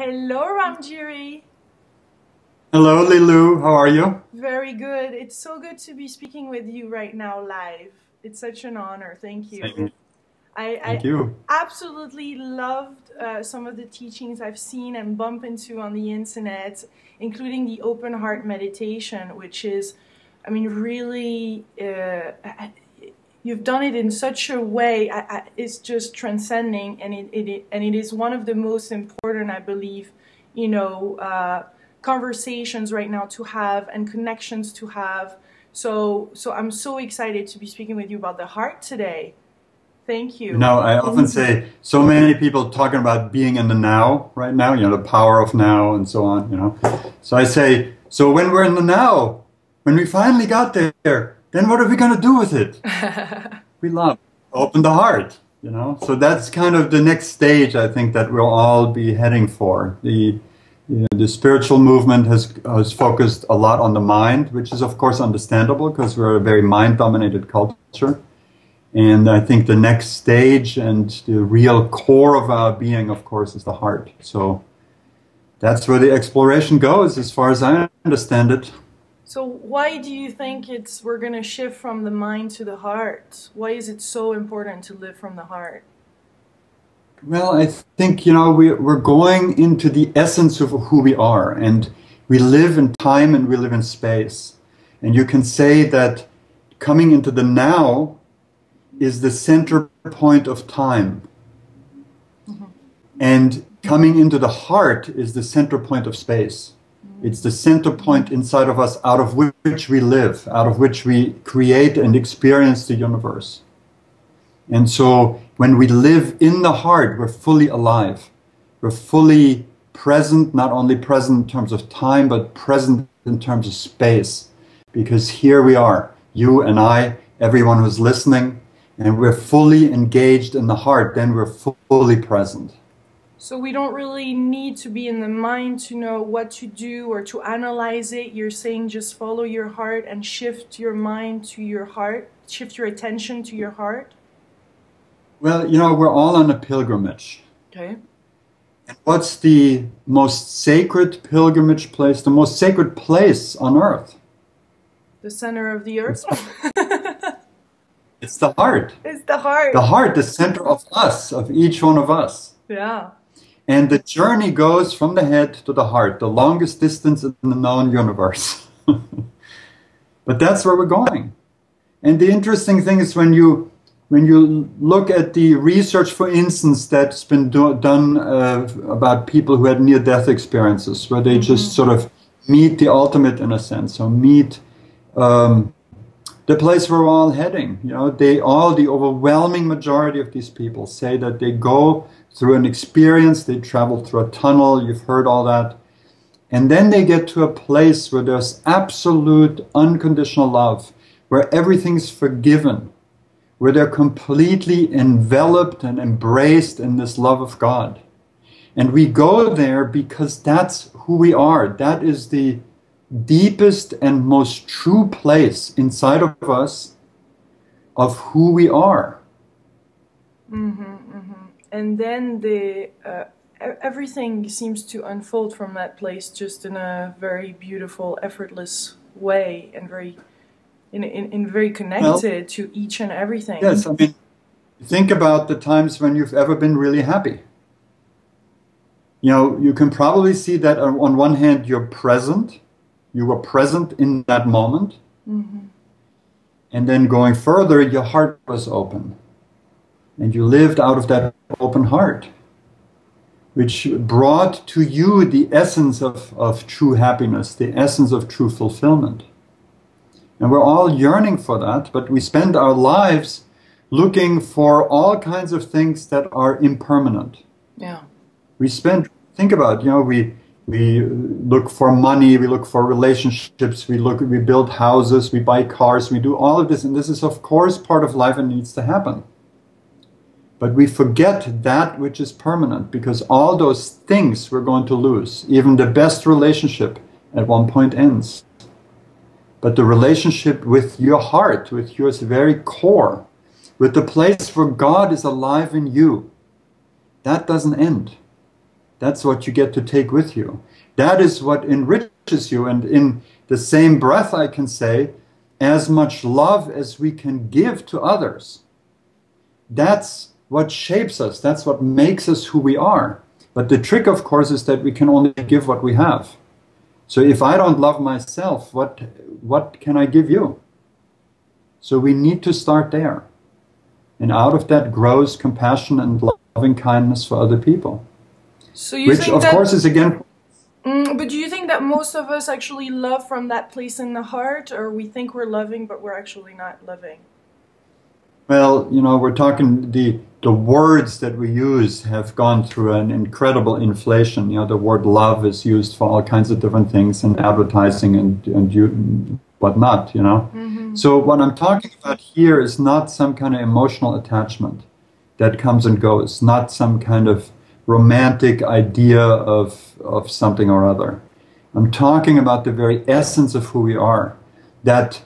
Hello, Giri. Hello, Lilou. How are you? Very good. It's so good to be speaking with you right now live. It's such an honor. Thank you. Same. I Thank you. absolutely loved some of the teachings I've seen and bump into on the internet, including the open heart meditation, which is, I mean, really, you've done it in such a way. It's just transcending, and it is one of the most important, I believe, you know, conversations right now to have and connections to have. So I'm so excited to be speaking with you about the heart today. Thank You you. know, I often say so many people talking about being in the now right now, the power of now and so on. So I say, so when we're in the now, when we finally got there, then what are we going to do with it? We love, open the heart. So that's kind of the next stage I think that we'll all be heading for. The spiritual movement has focused a lot on the mind, which is of course understandable because we're a very mind-dominated culture. And I think the next stage and the real core of our being, of course, is the heart. So that's where the exploration goes, as far as I understand it. So why do you think we're going to shift from the mind to the heart? Why is it so important to live from the heart? Well, I think, we're going into the essence of who we are. And we live in time and we live in space. And you can say that coming into the now is the center point of time. Mm-hmm. And coming into the heart is the center point of space. Mm-hmm. It's the center point inside of us out of which we live, out of which we create and experience the universe. And so when we live in the heart, we're fully alive. We're fully present, not only present in terms of time, but present in terms of space. Because here we are, you and I, everyone who's listening, and we're fully engaged in the heart, then we're fully present. So we don't really need to be in the mind to know what to do or to analyze it. You're saying just follow your heart and shift your mind to your heart, shift your attention to your heart? Well, we're all on a pilgrimage. Okay. And what's the most sacred pilgrimage place, the most sacred place on earth? The center of the earth? It's the heart. It's the heart. The heart, the center of us, of each one of us. Yeah. And the journey goes from the head to the heart, the longest distance in the known universe. But that's where we're going. And the interesting thing is when you look at the research, for instance, that's been done about people who had near-death experiences, where they just sort of meet the ultimate in a sense, or meet the place where we're all heading. The overwhelming majority of these people say that they go through an experience, they travel through a tunnel, you've heard all that, and then they get to a place where there's absolute unconditional love, where everything's forgiven, where they're completely enveloped and embraced in this love of God. And we go there because that's who we are. That is the deepest and most true place inside of us of who we are. Mm-hmm, mm-hmm. And then everything seems to unfold from that place just in a very beautiful, effortless way, and very connected to each and everything. Yes, I mean, think about the times when you've ever been really happy. You can probably see that on one hand you're present. You were present in that moment. Mm-hmm. And then going further, your heart was open. And you lived out of that open heart, which brought to you the essence of true happiness, the essence of true fulfillment. And we're all yearning for that, but we spend our lives looking for all kinds of things that are impermanent. Yeah. Think about, we look for money, we look for relationships, we build houses, we buy cars, we do all of this, and this is of course part of life and needs to happen. But we forget that which is permanent, because all those things we're going to lose. Even the best relationship at one point ends. But the relationship with your heart, with your very core, with the place where God is alive in you, that doesn't end. That's what you get to take with you. That is what enriches you. And in the same breath, I can say, as much love as we can give to others, that's what shapes us. That's what makes us who we are. But the trick, of course, is that we can only give what we have. So if I don't love myself, what can I give you? So we need to start there. And out of that grows compassion and loving kindness for other people. So you which, think of course, is again... But do you think that most of us actually love from that place in the heart, or we think we're loving, but we're actually not loving? Well, you know, we're talking, the words that we use have gone through an incredible inflation. You know, the word love is used for all kinds of different things in advertising and whatnot, you know. Mm-hmm. So what I'm talking about here is not some kind of emotional attachment that comes and goes, not some kind of romantic idea of something or other. I'm talking about the very essence of who we are, that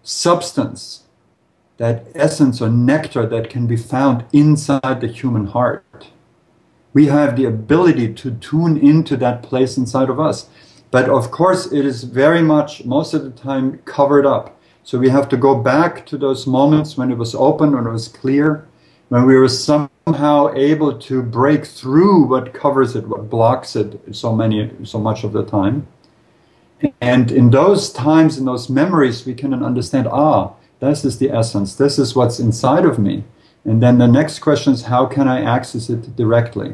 substance, that essence or nectar that can be found inside the human heart. We have the ability to tune into that place inside of us. But of course, it is very much, most of the time, covered up. So we have to go back to those moments when it was open, when it was clear, when we were somehow able to break through what covers it, what blocks it so much of the time. And in those times, in those memories, we can understand, this is the essence, this is what's inside of me. And then the next question is, how can I access it directly?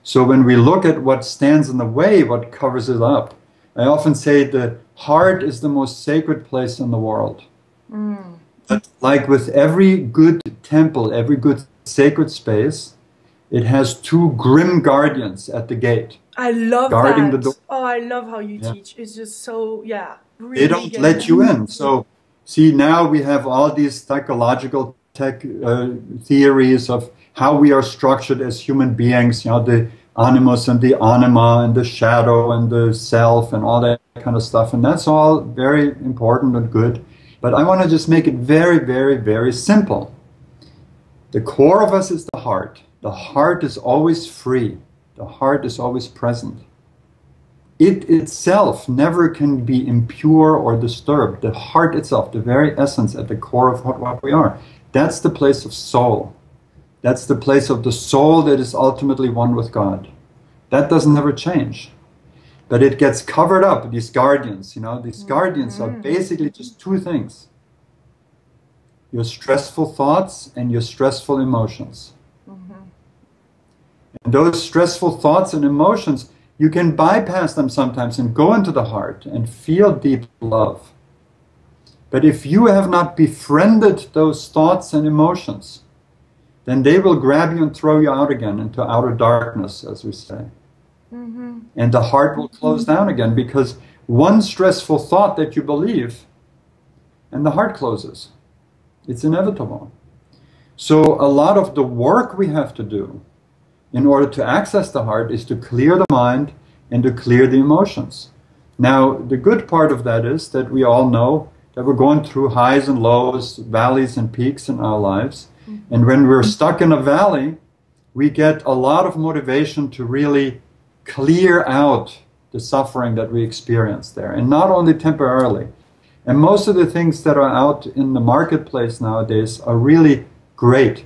So when we look at what stands in the way, what covers it up, I often say the heart is the most sacred place in the world. Mm. But like with every good temple, every good sacred space, it has two grim guardians at the gate. I love guarding that. The door. Oh, I love how you teach. It's just so, really they don't let you in. So see, now we have all these psychological theories of how we are structured as human beings, you know, the animus and the anima and the shadow and the self and all that kind of stuff. And that's all very important and good. But I want to just make it very, very, very simple. The core of us is the heart. The heart is always free. The heart is always present. It itself never can be impure or disturbed. The heart itself, the very essence at the core of what we are, that's the place of soul. That's the place of the soul that is ultimately one with God. That doesn't ever change. But it gets covered up, these guardians, you know, these guardians are basically just two things. Your stressful thoughts and your stressful emotions. Mm-hmm. And those stressful thoughts and emotions, you can bypass them sometimes and go into the heart and feel deep love. But if you have not befriended those thoughts and emotions, then they will grab you and throw you out again into outer darkness, as we say. Mm-hmm. And the heart will close down again, because one stressful thought that you believe, and the heart closes. It's inevitable. So a lot of the work we have to do in order to access the heart is to clear the mind and to clear the emotions. Now, the good part of that is that we all know that we're going through highs and lows, valleys and peaks in our lives. Mm-hmm. And when we're stuck in a valley, we get a lot of motivation to really clear out the suffering that we experience there, and not only temporarily. And most of the things that are out in the marketplace nowadays are really great,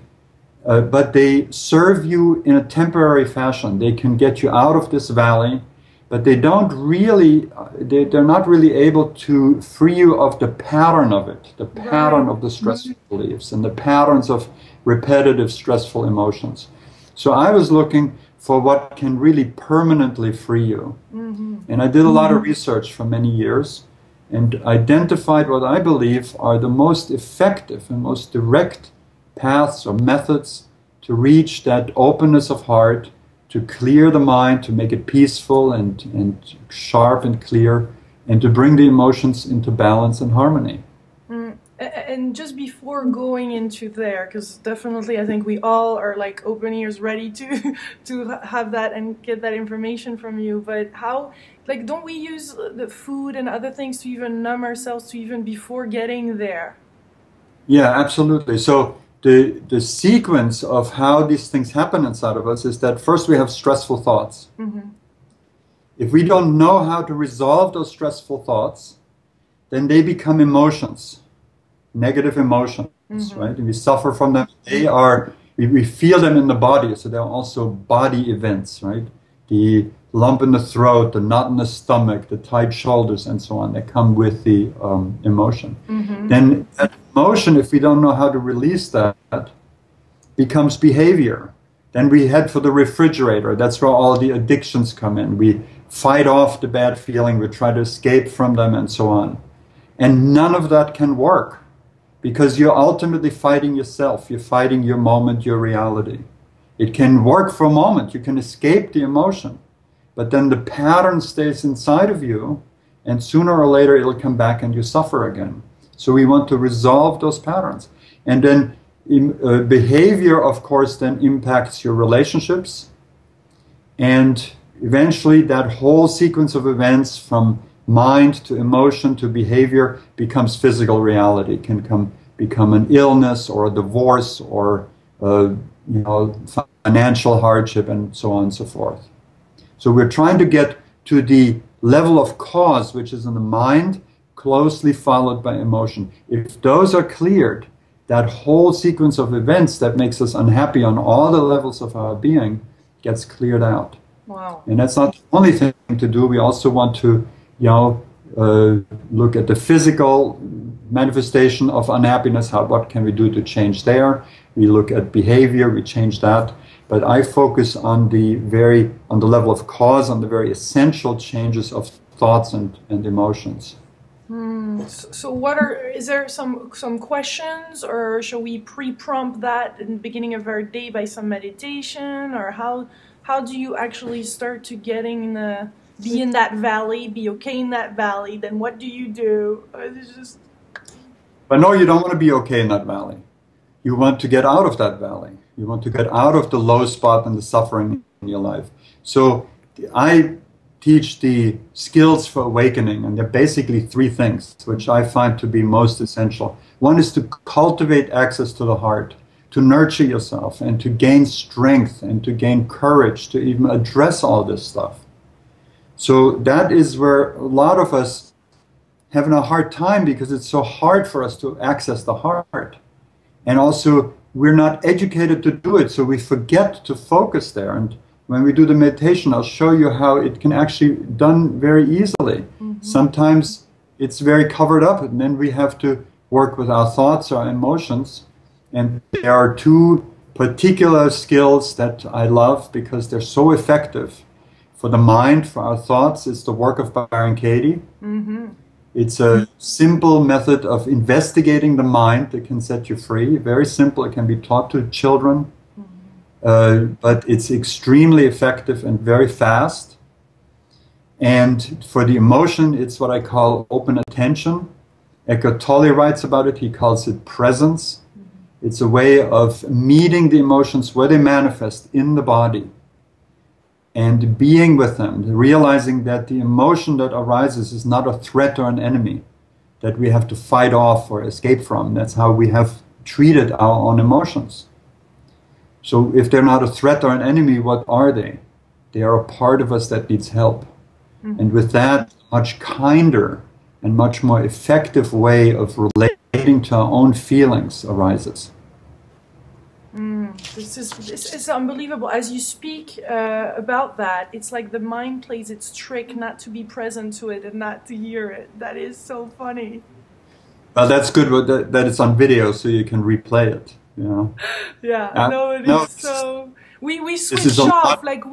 but they serve you in a temporary fashion. They can get you out of this valley, but they don't really, they're not really able to free you of the pattern of it, the pattern of the stressful beliefs and the patterns of repetitive stressful emotions. So I was looking for what can really permanently free you. Mm-hmm. And I did a lot of research for many years and identified what I believe are the most effective and most direct paths or methods to reach that openness of heart, to clear the mind, to make it peaceful and sharp and clear, and to bring the emotions into balance and harmony. And just before going into there, because definitely I think we all are like open ears, ready to have that and get that information from you. But how, like, don't we use the food and other things to even numb ourselves to even before getting there? Yeah, absolutely. So the sequence of how these things happen inside of us is that first we have stressful thoughts. Mm-hmm. If we don't know how to resolve those stressful thoughts, then they become emotions, negative emotions, right? And we suffer from them. They are, we feel them in the body, so they're also body events, right? The lump in the throat, the knot in the stomach, the tight shoulders, and so on, they come with the emotion. Then that emotion, if we don't know how to release that, becomes behavior. Then we head for the refrigerator. That's where all the addictions come in. We fight off the bad feeling, we try to escape from them, and so on. And none of that can work, because you're ultimately fighting yourself. You're fighting your moment, your reality. It can work for a moment. You can escape the emotion. But then the pattern stays inside of you, and sooner or later it'll come back and you suffer again. So we want to resolve those patterns. And then behavior, of course, then impacts your relationships. And eventually that whole sequence of events from mind to emotion to behavior becomes physical reality. It can become an illness or a divorce or financial hardship and so on and so forth. So we're trying to get to the level of cause, which is in the mind, closely followed by emotion. If those are cleared, that whole sequence of events that makes us unhappy on all the levels of our being gets cleared out. Wow. And that's not the only thing to do. We also want to, look at the physical manifestation of unhappiness. What can we do to change there? We look at behavior, we change that. But I focus on the level of cause, on the very essential changes of thoughts and emotions. So is there some questions, or shall we pre-prompt that in the beginning of our day by some meditation, or how do you actually start to be in that valley, be okay in that valley? Then what do you do? It's just... But no, you don't want to be okay in that valley. You want to get out of that valley. You want to get out of the low spot and the suffering in your life. So I teach the skills for awakening, and they're basically three things, which I find to be most essential. One is to cultivate access to the heart, to nurture yourself, and to gain strength, and to gain courage to even address all this stuff. So that is where a lot of us having a hard time, because it's so hard for us to access the heart. And also, we're not educated to do it, so we forget to focus there. And when we do the meditation, I'll show you how it can actually be done very easily. Sometimes it's very covered up, and then we have to work with our thoughts, our emotions. And there are two particular skills that I love because they're so effective. For the mind, for our thoughts, it's the work of Byron Katie. It's a simple method of investigating the mind that can set you free. Very simple. It can be taught to children. But it's extremely effective and very fast. And for the emotion, it's what I call open attention. Eckhart Tolle writes about it. He calls it presence. It's a way of meeting the emotions where they manifest in the body and being with them, realizing that the emotion that arises is not a threat or an enemy that we have to fight off or escape from. That's how we have treated our own emotions. So if they're not a threat or an enemy, what are they? They are a part of us that needs help. And with that, a much kinder and much more effective way of relating to our own feelings arises. This is unbelievable. As you speak about that, it's like the mind plays its trick not to be present to it and not to hear it. That is so funny. Well, that's good that it's on video, so you can replay it. Yeah, it is so. We switch off, like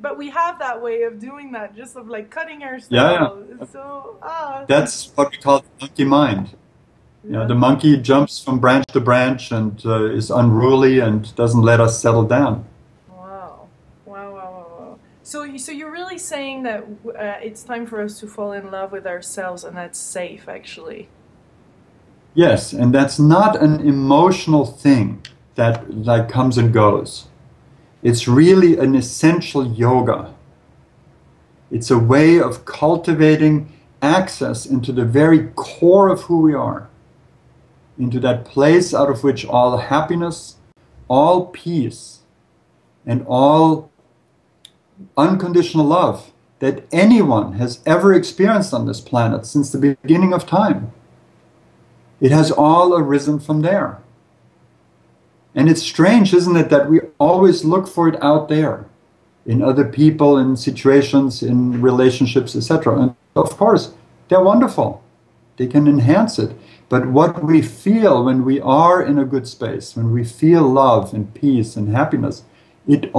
but we have that way of doing that, just of like cutting ourselves. Yeah. So that's what we call the monkey mind. The monkey jumps from branch to branch and is unruly and doesn't let us settle down. Wow. So you're really saying that it's time for us to fall in love with ourselves, and that's safe, actually. Yes, and that's not an emotional thing that like comes and goes. It's really an essential yoga. It's a way of cultivating access into the very core of who we are. into that place out of which all happiness, all peace, and all unconditional love that anyone has ever experienced on this planet since the beginning of time, it has all arisen from there. And it's strange, isn't it, that we always look for it out there, in other people, in situations, in relationships, etc. And of course, they're wonderful. They can enhance it. But what we feel when we are in a good space, when we feel love and peace and happiness, that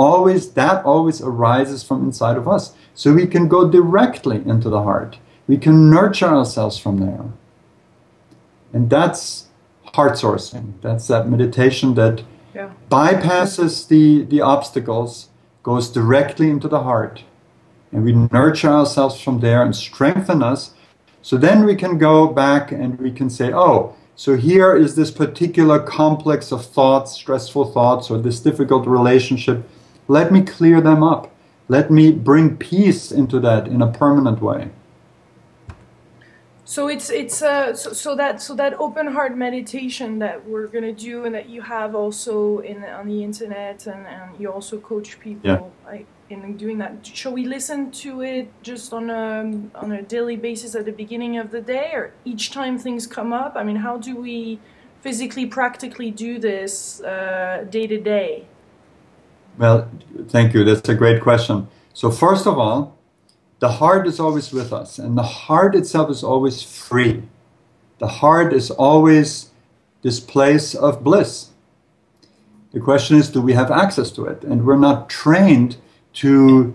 always arises from inside of us. So we can go directly into the heart. We can nurture ourselves from there. And that's heart sourcing. That's that meditation that bypasses the obstacles, goes directly into the heart. And we nurture ourselves from there and strengthen us. So then we can go back and we can say, oh, so here is this particular complex of thoughts, stressful thoughts, or this difficult relationship. Let me clear them up. Let me bring peace into that in a permanent way. So so that open heart meditation that we're gonna do and that you have also on the internet and you also coach people in doing that. Shall we listen to it just on a daily basis at the beginning of the day, or each time things come up? I mean, how do we physically, practically do this day to day? Well, thank you. That's a great question. So first of all, the heart is always with us, and the heart itself is always free. The heart is always this place of bliss. The question is, do we have access to it? And we're not trained to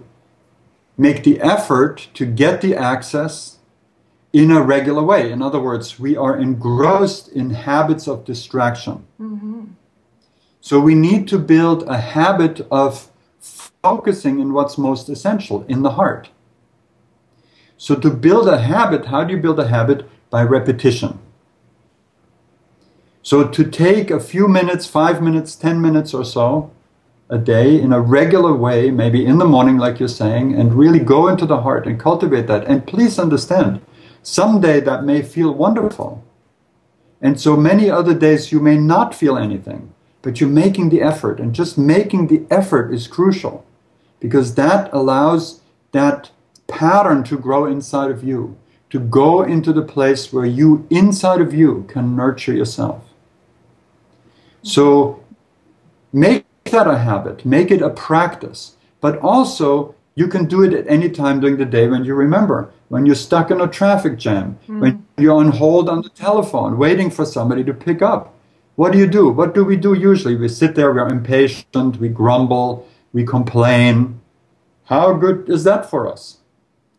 make the effort to get the access in a regular way. In other words, we are engrossed in habits of distraction. Mm-hmm. So we need to build a habit of focusing in what's most essential, in the heart. So to build a habit, how do you build a habit? By repetition. So to take a few minutes, 5 minutes, 10 minutes or so a day in a regular way, maybe in the morning like you're saying, and really go into the heart and cultivate that. And please understand, someday that may feel wonderful. And so many other days you may not feel anything, but you're making the effort. And just making the effort is crucial, because that allows that pattern to grow inside of you, to go into the place where you, inside of you, can nurture yourself. So make that a habit, make it a practice, but also you can do it at any time during the day when you remember, when you're stuck in a traffic jam, when you're on hold on the telephone, waiting for somebody to pick up. What do you do? What do we do usually? We sit there, we're impatient, we grumble, we complain. How good is that for us?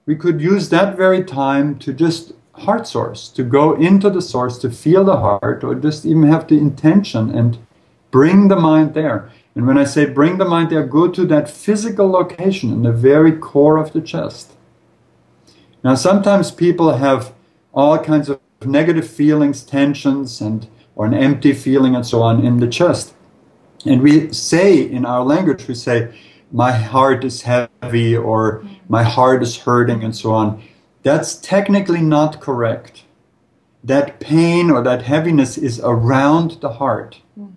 We could use that very time to just heart source, to go into the source, to feel the heart, or just even have the intention and bring the mind there. And when I say bring the mind there, go to that physical location in the very core of the chest. Now, sometimes people have all kinds of negative feelings, tensions, or an empty feeling and so on in the chest. And we say in our language, we say, my heart is heavy, or my heart is hurting, and so on. That's technically not correct. That pain or that heaviness is around the heart. Mm-hmm.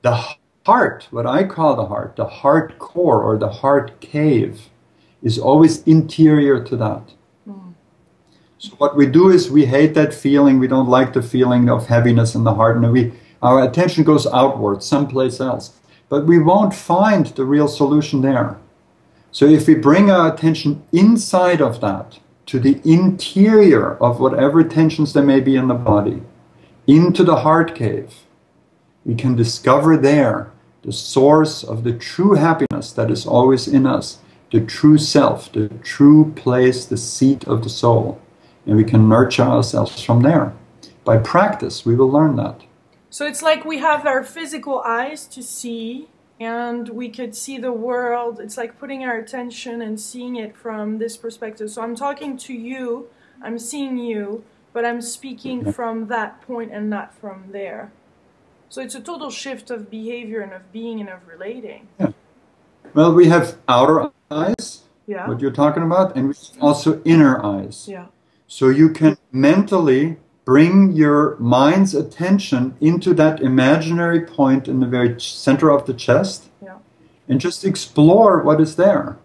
The heart, what I call the heart core or the heart cave, is always interior to that. Mm. So what we do is we hate that feeling, we don't like the feeling of heaviness in the heart, and our attention goes outward, someplace else. But we won't find the real solution there. So if we bring our attention inside of that, to the interior of whatever tensions there may be in the body, into the heart cave, we can discover there the source of the true happiness that is always in us, the true self, the true place, the seat of the soul. And we can nurture ourselves from there. By practice, we will learn that. So it's like we have our physical eyes to see, and we could see the world. It's like putting our attention and seeing it from this perspective. So I'm talking to you, I'm seeing you, but I'm speaking from that point and not from there. So it's a total shift of behavior and of being and of relating. Yeah. Well, we have outer eyes, what you're talking about, and also inner eyes. Yeah. So you can mentally bring your mind's attention into that imaginary point in the very center of the chest, Yeah. and just explore what is there.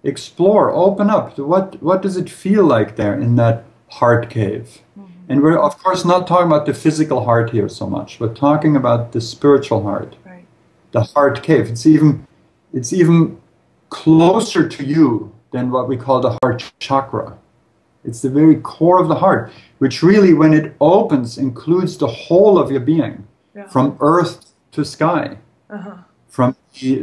Explore, open up. What does it feel like there in that heart cave? And we're, of course, not talking about the physical heart here so much. We're talking about the spiritual heart, Right. the heart cave. It's even closer to you than what we call the heart chakra. It's the very core of the heart, which really, when it opens, includes the whole of your being, Yeah. from earth to sky, Uh-huh. from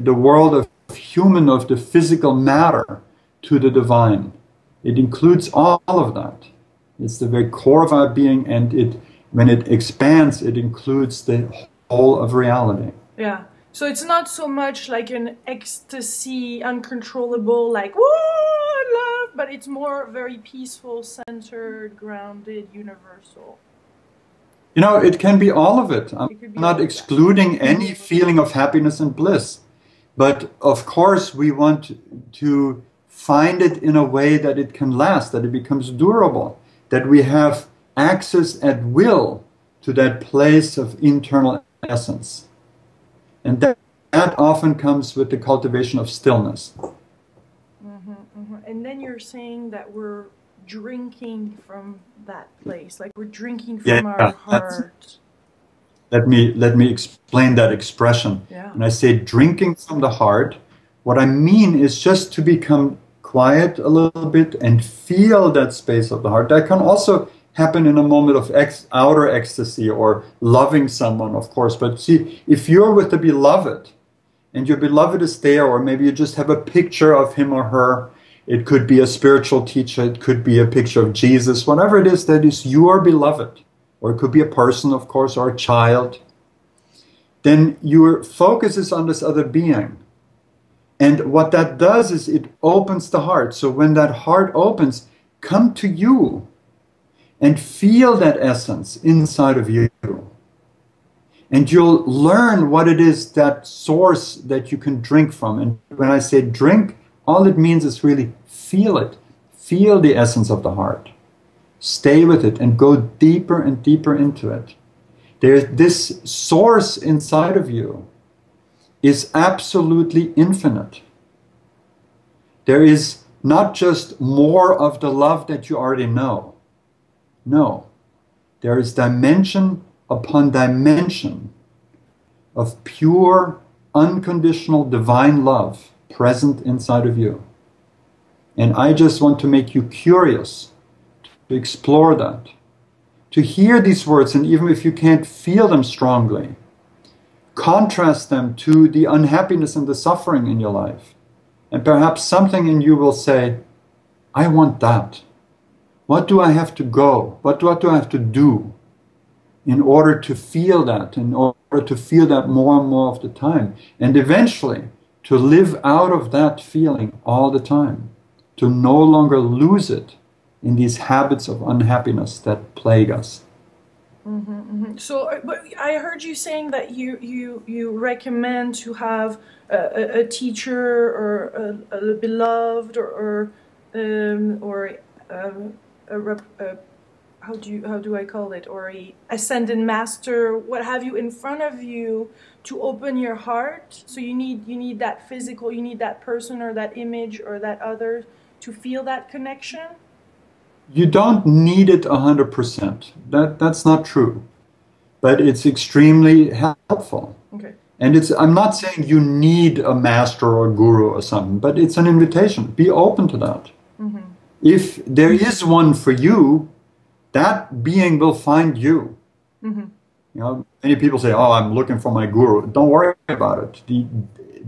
the world of human, of the physical matter, to the divine. It includes all of that. It's the very core of our being, and when it expands, it includes the whole of reality. Yeah. So it's not so much like an ecstasy, uncontrollable, like, whoa, love, but it's more very peaceful, centered, grounded, universal. You know, it can be all of it. I'm It could be not all of excluding any feeling of happiness and bliss. But of course, we want to find it in a way that it can last, that it becomes durable, that we have access at will to that place of internal essence. And that often comes with the cultivation of stillness. And then you're saying that we're drinking from that place, like we're drinking from our heart. Let me explain that expression. Yeah. When I say drinking from the heart, what I mean is just to become quiet a little bit and feel that space of the heart. That can also happen in a moment of outer ecstasy or loving someone, of course. But see, if you're with the beloved and your beloved is there, or maybe you just have a picture of him or her, it could be a spiritual teacher, it could be a picture of Jesus, whatever it is that is your beloved, or it could be a person, of course, or a child, then your focus is on this other being. And what that does is it opens the heart. So when that heart opens, come to you and feel that essence inside of you. And you'll learn what it is, that source that you can drink from. And when I say drink, all it means is really feel it. Feel the essence of the heart. Stay with it and go deeper and deeper into it. There's this source inside of you is absolutely infinite. There is not just more of the love that you already know. No. There is dimension upon dimension of pure, unconditional, divine love present inside of you. And I just want to make you curious to explore that, to hear these words, and even if you can't feel them strongly, contrast them to the unhappiness and the suffering in your life. And perhaps something in you will say, I want that. What do I have to go? What do I have to do in order to feel that, in order to feel that more and more of the time? And eventually, to live out of that feeling all the time, to no longer lose it in these habits of unhappiness that plague us. So, but I heard you saying that you recommend to have a teacher or a beloved or how do I call it, or a ascended master, what have you, in front of you to open your heart. So you need that physical, you need that person or that image or that other to feel that connection. You don't need it 100%. That's not true. But it's extremely helpful. Okay. And I'm not saying you need a master or a guru or something, but it's an invitation. Be open to that. If there is one for you, that being will find you. You know, many people say, oh, I'm looking for my guru. Don't worry about it.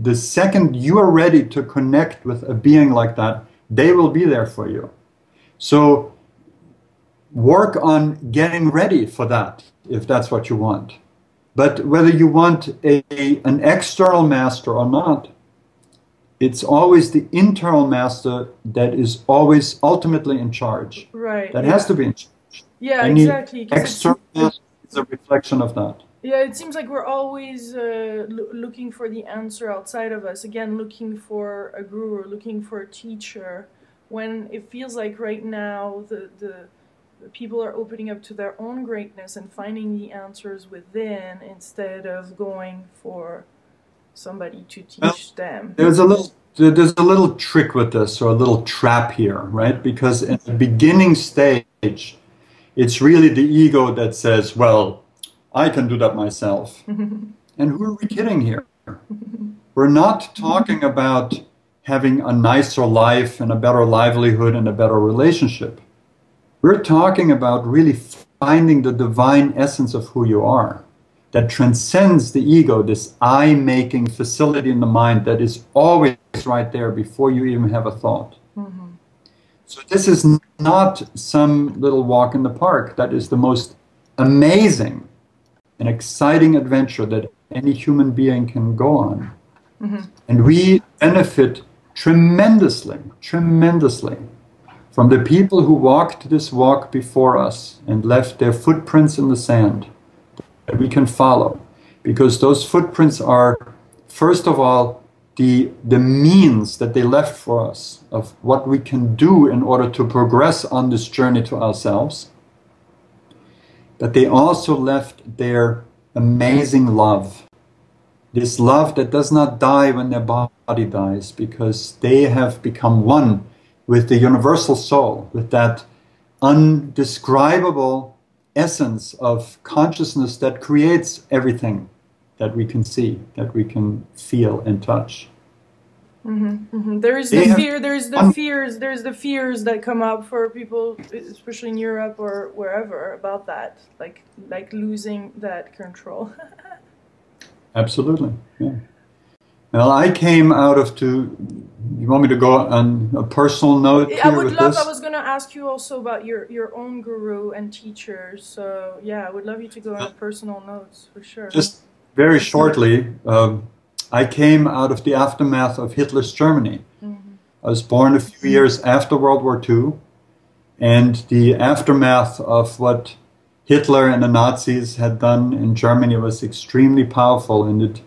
The second you are ready to connect with a being like that, they will be there for you. So work on getting ready for that, if that's what you want. But whether you want an external master or not, it's always the internal master that is always ultimately in charge. Right. That has to be in charge. Yeah, exactly. External master is a reflection of that. Yeah, it seems like we're always looking for the answer outside of us. Again, looking for a guru, looking for a teacher. When it feels like right now people are opening up to their own greatness and finding the answers within instead of going for somebody to teach them. There's a little trick with this, or a little trap here, right? Because in the beginning stage, it's really the ego that says, well, I can do that myself. And who are we kidding here? We're not talking about having a nicer life and a better livelihood and a better relationship. We're talking about really finding the divine essence of who you are, that transcends the ego, this I-making facility in the mind that is always right there before you even have a thought. So this is not some little walk in the park. That is the most amazing and exciting adventure that any human being can go on. And we benefit tremendously, tremendously from the people who walked this walk before us and left their footprints in the sand that we can follow. Because those footprints are, first of all, the means that they left for us of what we can do in order to progress on this journey to ourselves. But they also left their amazing love. This love that does not die when their body dies, because they have become one with the universal soul, with that undescribable essence of consciousness that creates everything that we can see, that we can feel and touch. There is the fear. There's the fears that come up for people, especially in Europe or wherever, about that, like losing that control. Absolutely. Yeah. Well, I came out of you want me to go on a personal note here I would with love. this? I was going to ask you also about your own guru and teachers. So yeah, I would love you to go on personal notes for sure. Just very shortly, I came out of the aftermath of Hitler's Germany. I was born a few years after World War II, and the aftermath of what Hitler and the Nazis had done in Germany was extremely powerful, and it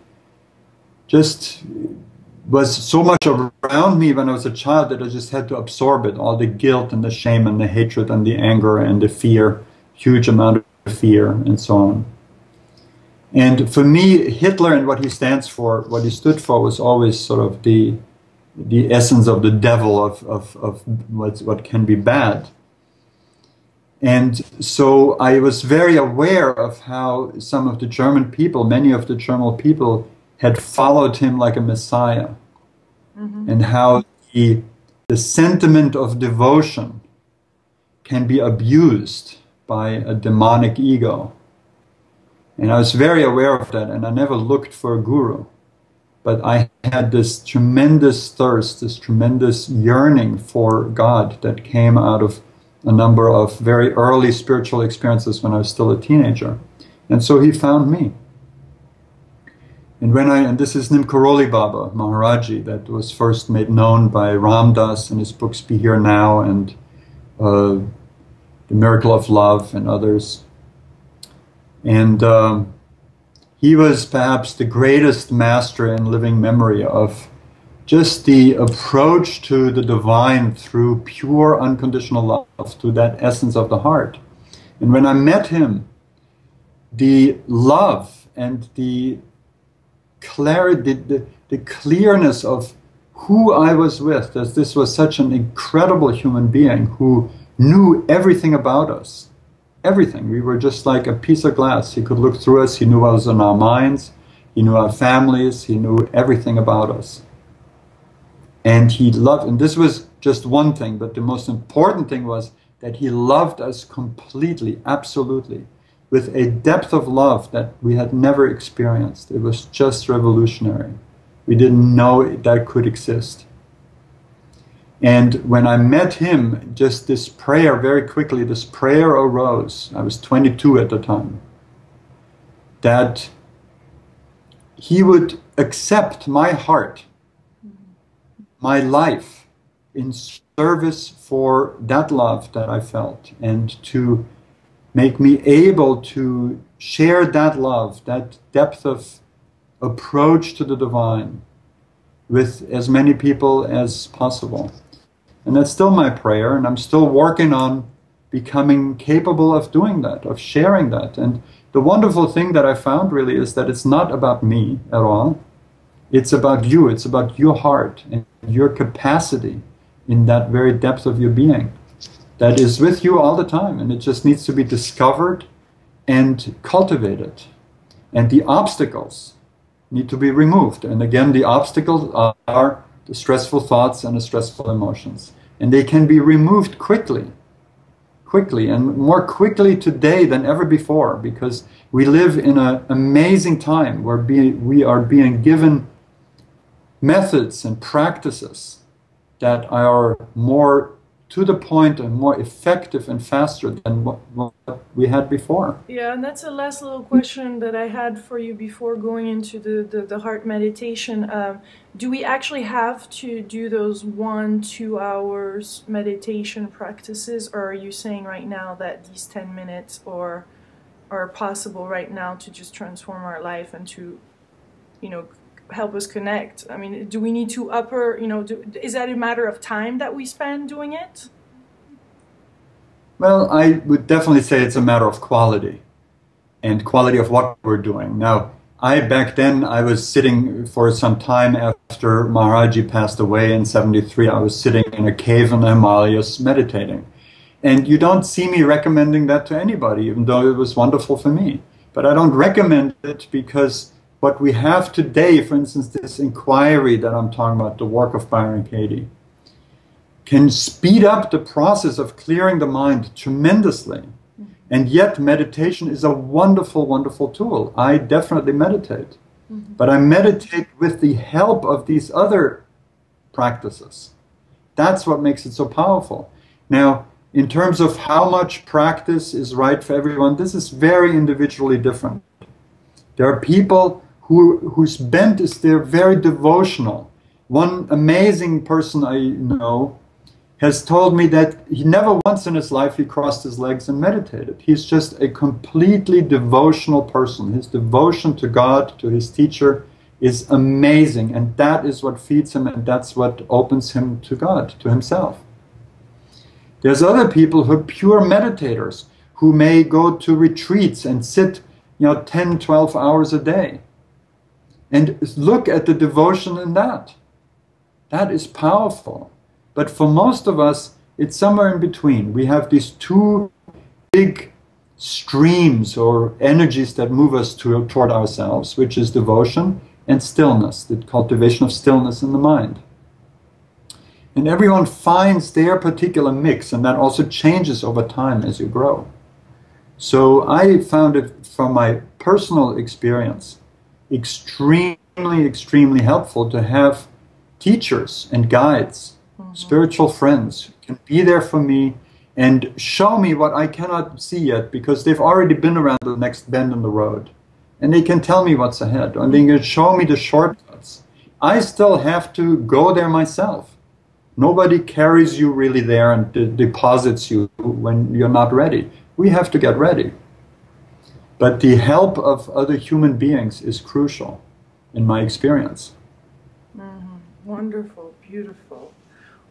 just was so much around me when I was a child that I just had to absorb it, all the guilt and the shame and the hatred and the anger and the fear, huge amount of fear and so on. And for me, Hitler and what he stands for, what he stood for, was always sort of the essence of the devil of what can be bad. And so I was very aware of how some of the German people, many of the German people, had followed him like a messiah, and how the sentiment of devotion can be abused by a demonic ego. And I was very aware of that, and I never looked for a guru. But I had this tremendous thirst, this tremendous yearning for God that came out of a number of very early spiritual experiences when I was still a teenager. And so he found me. And this is Nimkaroli Baba Maharaji, that was first made known by Ram Dass in his books Be Here Now and The Miracle of Love and others. And he was perhaps the greatest master in living memory of just the approach to the divine through pure unconditional love, through that essence of the heart. And when I met him, the love and the clarity, the clearness of who I was with, as this was such an incredible human being who knew everything about us. Everything. We were just like a piece of glass. He could look through us. He knew what was in our minds. He knew our families. He knew everything about us. And he loved, and this was just one thing, but the most important thing was that he loved us completely, absolutely, with a depth of love that we had never experienced. It was just revolutionary. We didn't know that could exist. And when I met him, just this prayer, very quickly, this prayer arose. I was 22 at the time. That he would accept my heart, my life, in service for that love that I felt, and to make me able to share that love, that depth of approach to the divine with as many people as possible. And that's still my prayer, and I'm still working on becoming capable of doing that, of sharing that. And the wonderful thing that I found really is that it's not about me at all. It's about you. It's about your heart and your capacity in that very depth of your being that is with you all the time. And it just needs to be discovered and cultivated. And the obstacles need to be removed. And again, the obstacles are the stressful thoughts and the stressful emotions. And they can be removed quickly, and more quickly today than ever before, because we live in an amazing time where we are being given methods and practices that are more to the point and more effective and faster than what we had before. Yeah, and that's the last little question that I had for you before going into the heart meditation. Do we actually have to do those 1-2 hours meditation practices, or are you saying right now that these 10 minutes are possible right now to just transform our life and to, help us connect? I mean, do we need to is that a matter of time that we spend doing it? Well, I would definitely say it's a matter of quality, and quality of what we're doing. Now, back then, I was sitting for some time after Maharaji passed away in 73. I was sitting in a cave in the Himalayas meditating. And you don't see me recommending that to anybody, even though it was wonderful for me. But I don't recommend it because what we have today, for instance, this inquiry that I'm talking about, the work of Byron Katie, can speed up the process of clearing the mind tremendously. And yet meditation is a wonderful, wonderful tool. I definitely meditate. But I meditate with the help of these other practices. That's what makes it so powerful. Now, in terms of how much practice is right for everyone, this is very individually different. There are people whose bent is they're very devotional. One amazing person I know has told me that he never once in his life he crossed his legs and meditated. He's just a completely devotional person. His devotion to God, to his teacher, is amazing. And that is what feeds him, and that's what opens him to God, to himself. There's other people who are pure meditators, who may go to retreats and sit 10, 12 hours a day. And look at the devotion in that. That is powerful. But for most of us, it's somewhere in between. We have these two big streams or energies that move us toward ourselves, which is devotion and stillness, the cultivation of stillness in the mind. And everyone finds their particular mix, and that also changes over time as you grow. So I found it, from my personal experience, extremely, extremely helpful to have teachers and guides, spiritual friends, can be there for me and show me what I cannot see yet, because they've already been around the next bend in the road. And they can tell me what's ahead, and they can show me the shortcuts. I still have to go there myself. Nobody carries you really there and deposits you when you're not ready. We have to get ready. But the help of other human beings is crucial, in my experience. Wonderful, beautiful.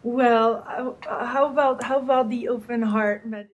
Well, how about the open heart meditation?